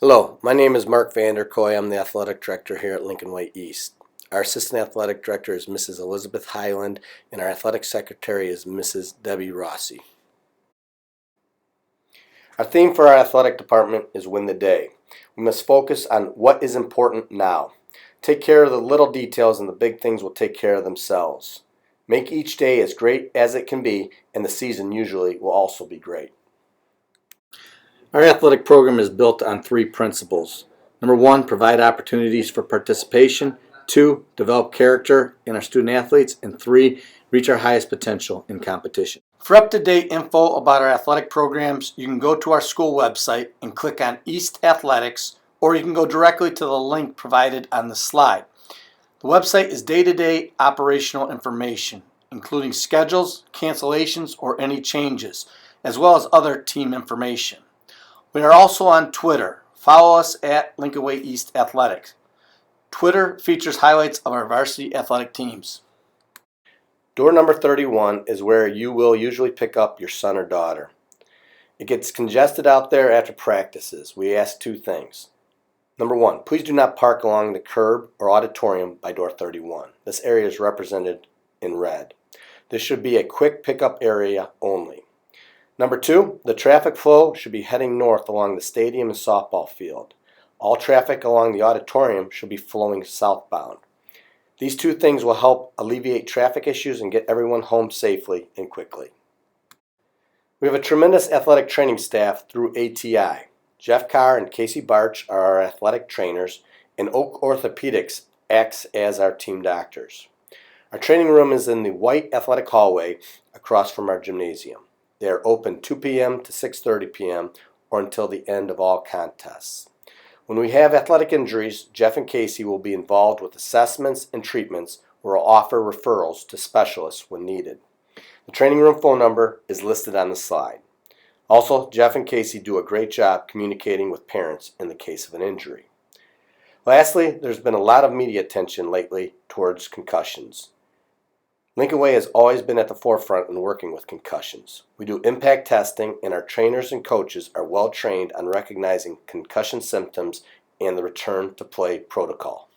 Hello, my name is Mark Vanderkoy. I'm the Athletic Director here at Lincoln Way East. Our Assistant Athletic Director is Mrs. Elizabeth Highland, and our Athletic Secretary is Mrs. Debbie Rossi. Our theme for our athletic department is Win the Day. We must focus on what is important now. Take care of the little details and the big things will take care of themselves. Make each day as great as it can be, and the season usually will also be great. Our athletic program is built on three principles. Number one, provide opportunities for participation. Two, develop character in our student athletes. And three, reach our highest potential in competition. For up-to-date info about our athletic programs, you can go to our school website and click on East Athletics, or you can go directly to the link provided on the slide. The website is day-to-day operational information, including schedules, cancellations, or any changes, as well as other team information. We are also on Twitter. Follow us at Lincoln Way East Athletics. Twitter features highlights of our varsity athletic teams. Door number 31 is where you will usually pick up your son or daughter. It gets congested out there after practices. We ask two things. Number one, please do not park along the curb or auditorium by door 31. This area is represented in red. This should be a quick pickup area only. Number two, the traffic flow should be heading north along the stadium and softball field. All traffic along the auditorium should be flowing southbound. These two things will help alleviate traffic issues and get everyone home safely and quickly. We have a tremendous athletic training staff through ATI. Jeff Carr and Casey Barch are our athletic trainers, and Oak Orthopedics acts as our team doctors. Our training room is in the white athletic hallway across from our gymnasium. They are open 2 p.m. to 6:30 p.m. or until the end of all contests. When we have athletic injuries, Jeff and Casey will be involved with assessments and treatments or will offer referrals to specialists when needed. The training room phone number is listed on the slide. Also, Jeff and Casey do a great job communicating with parents in the case of an injury. Lastly, there's been a lot of media attention lately towards concussions. Lincoln Way has always been at the forefront in working with concussions. We do impact testing, and our trainers and coaches are well trained on recognizing concussion symptoms and the return to play protocol.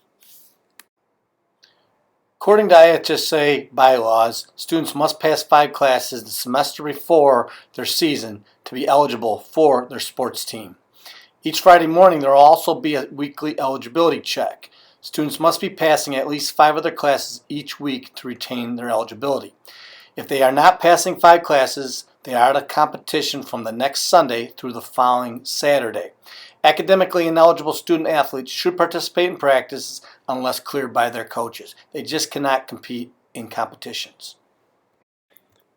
According to IHSA bylaws, students must pass 5 classes the semester before their season to be eligible for their sports team. Each Friday morning there will also be a weekly eligibility check. Students must be passing at least 5 of their classes each week to retain their eligibility. If they are not passing 5 classes, they are out of competition from the next Sunday through the following Saturday. Academically ineligible student athletes should participate in practices unless cleared by their coaches. They just cannot compete in competitions.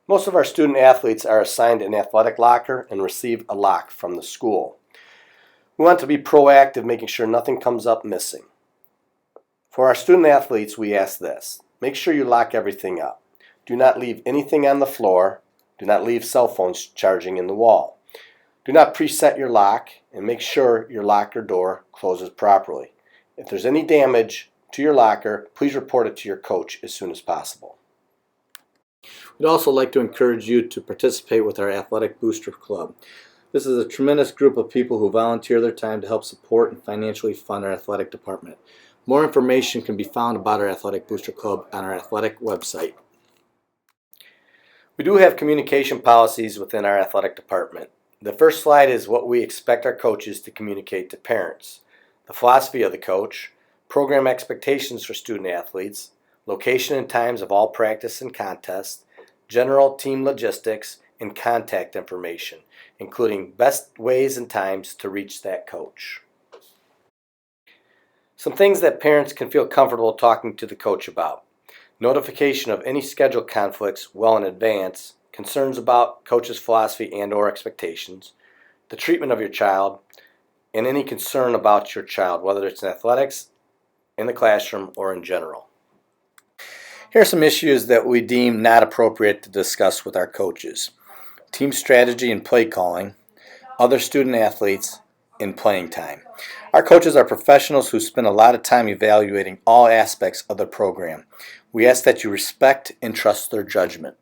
Most of our student athletes are assigned an athletic locker and receive a lock from the school. We want to be proactive, making sure nothing comes up missing. For our student athletes, we ask this. Make sure you lock everything up. Do not leave anything on the floor. Do not leave cell phones charging in the wall. Do not preset your lock, and make sure your locker door closes properly. If there's any damage to your locker, please report it to your coach as soon as possible. We'd also like to encourage you to participate with our Athletic Booster Club. This is a tremendous group of people who volunteer their time to help support and financially fund our athletic department. More information can be found about our Athletic Booster Club on our athletic website. We do have communication policies within our athletic department. The first slide is what we expect our coaches to communicate to parents, the philosophy of the coach, program expectations for student athletes, location and times of all practice and contests, general team logistics, and contact information, including best ways and times to reach that coach. Some things that parents can feel comfortable talking to the coach about. Notification of any schedule conflicts well in advance, concerns about coach's philosophy and or expectations, the treatment of your child, and any concern about your child, whether it's in athletics, in the classroom, or in general. Here are some issues that we deem not appropriate to discuss with our coaches. Team strategy and play calling, other student athletes, and playing time. Our coaches are professionals who spend a lot of time evaluating all aspects of the program. We ask that you respect and trust their judgment.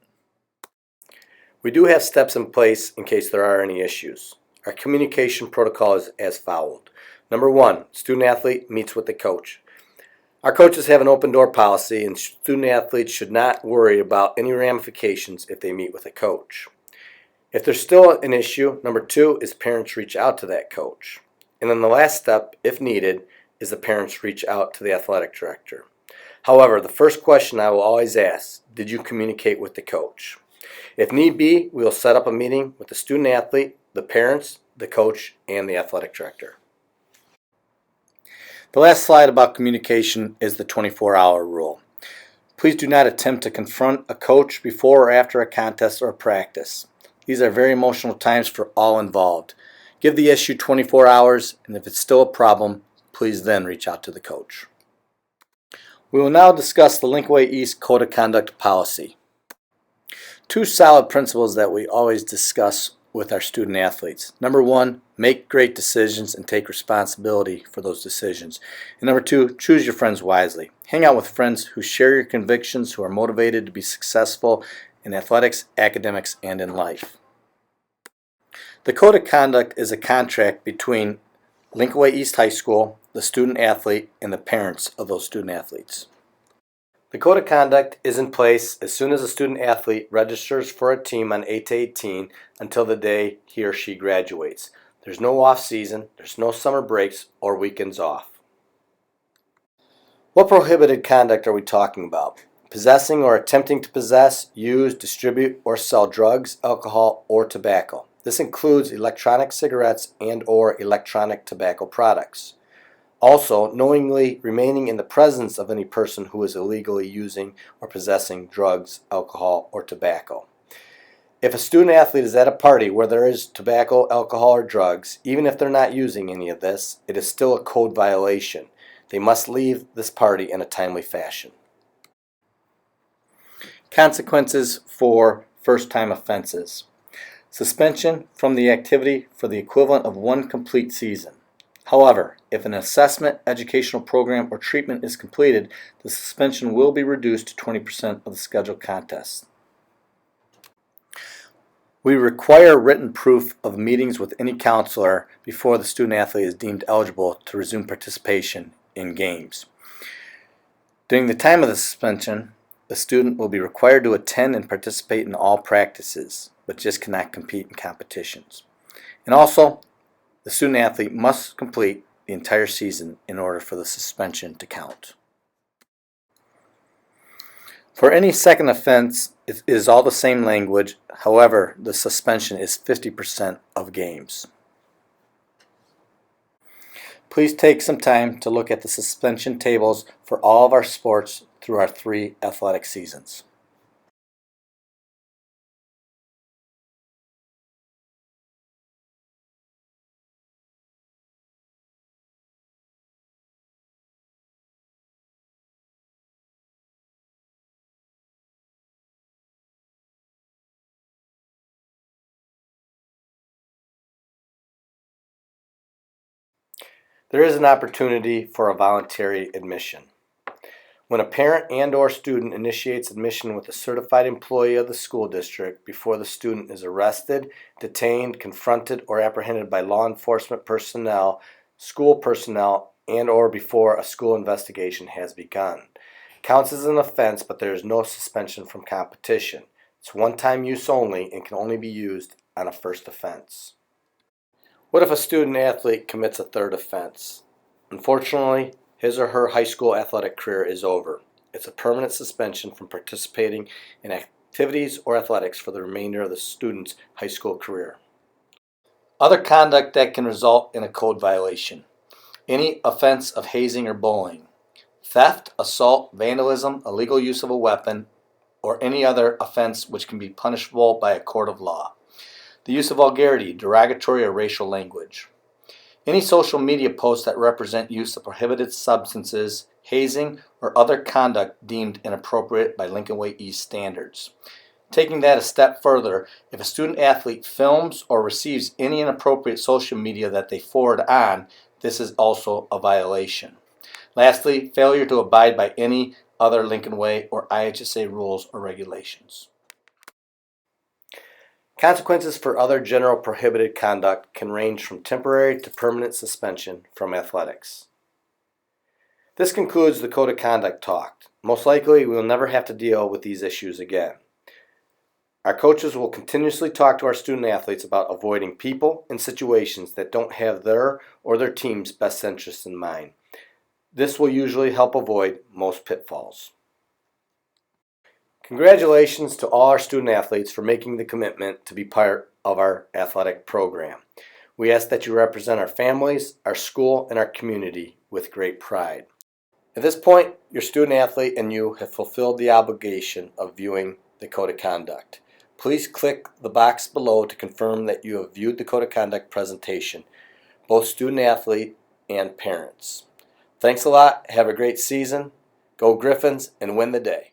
We do have steps in place in case there are any issues. Our communication protocol is as followed. Number 1, student athlete meets with the coach. Our coaches have an open door policy, and student athletes should not worry about any ramifications if they meet with a coach. If there's still an issue, number 2 is parents reach out to that coach. And then the last step, if needed, is the parents reach out to the athletic director. However, the first question I will always ask, did you communicate with the coach? If need be, we will set up a meeting with the student athlete, the parents, the coach, and the athletic director. The last slide about communication is the 24-hour rule. Please do not attempt to confront a coach before or after a contest or a practice. These are very emotional times for all involved. Give the issue 24 hours, and if it's still a problem, please then reach out to the coach. We will now discuss the Lincoln Way East Code of Conduct policy. 2 solid principles that we always discuss with our student athletes. Number 1, make great decisions and take responsibility for those decisions. And number 2, choose your friends wisely. Hang out with friends who share your convictions, who are motivated to be successful in athletics, academics, and in life. The Code of Conduct is a contract between Lincoln Way East High School, the student athlete, and the parents of those student athletes. The Code of Conduct is in place as soon as a student athlete registers for a team on 8-18 until the day he or she graduates. There's no off season, there's no summer breaks or weekends off. What prohibited conduct are we talking about? Possessing or attempting to possess, use, distribute, or sell drugs, alcohol, or tobacco. This includes electronic cigarettes and or electronic tobacco products. Also, knowingly remaining in the presence of any person who is illegally using or possessing drugs, alcohol, or tobacco. If a student athlete is at a party where there is tobacco, alcohol, or drugs, even if they're not using any of this, it is still a code violation. They must leave this party in a timely fashion. Consequences for first-time offenses. Suspension from the activity for the equivalent of 1 complete season. However, if an assessment, educational program, or treatment is completed, the suspension will be reduced to 20% of the scheduled contests. We require written proof of meetings with any counselor before the student athlete is deemed eligible to resume participation in games. During the time of the suspension, the student will be required to attend and participate in all practices, but just cannot compete in competitions. And also, the student athlete must complete the entire season in order for the suspension to count. For any second offense, it is all the same language. However, the suspension is 50% of games. Please take some time to look at the suspension tables for all of our sports through our 3 athletic seasons. There is an opportunity for a voluntary admission. When a parent and or student initiates admission with a certified employee of the school district before the student is arrested, detained, confronted, or apprehended by law enforcement personnel, school personnel, and or before a school investigation has begun. Counts as an offense, but there is no suspension from competition. It's one-time use only and can only be used on a first offense. What if a student athlete commits a 3rd offense? Unfortunately, his or her high school athletic career is over. It's a permanent suspension from participating in activities or athletics for the remainder of the student's high school career. Other conduct that can result in a code violation. Any offense of hazing or bullying. Theft, assault, vandalism, illegal use of a weapon, or any other offense which can be punishable by a court of law. The use of vulgarity, derogatory, or racial language. Any social media posts that represent use of prohibited substances, hazing, or other conduct deemed inappropriate by Lincoln Way East standards. Taking that a step further, if a student athlete films or receives any inappropriate social media that they forward on, this is also a violation. Lastly, failure to abide by any other Lincoln Way or IHSA rules or regulations. Consequences for other general prohibited conduct can range from temporary to permanent suspension from athletics. This concludes the Code of Conduct talk. Most likely, we will never have to deal with these issues again. Our coaches will continuously talk to our student athletes about avoiding people and situations that don't have their or their team's best interests in mind. This will usually help avoid most pitfalls. Congratulations to all our student athletes for making the commitment to be part of our athletic program. We ask that you represent our families, our school, and our community with great pride. At this point, your student athlete and you have fulfilled the obligation of viewing the Code of Conduct. Please click the box below to confirm that you have viewed the Code of Conduct presentation, both student athlete and parents. Thanks a lot. Have a great season. Go Griffins and win the day.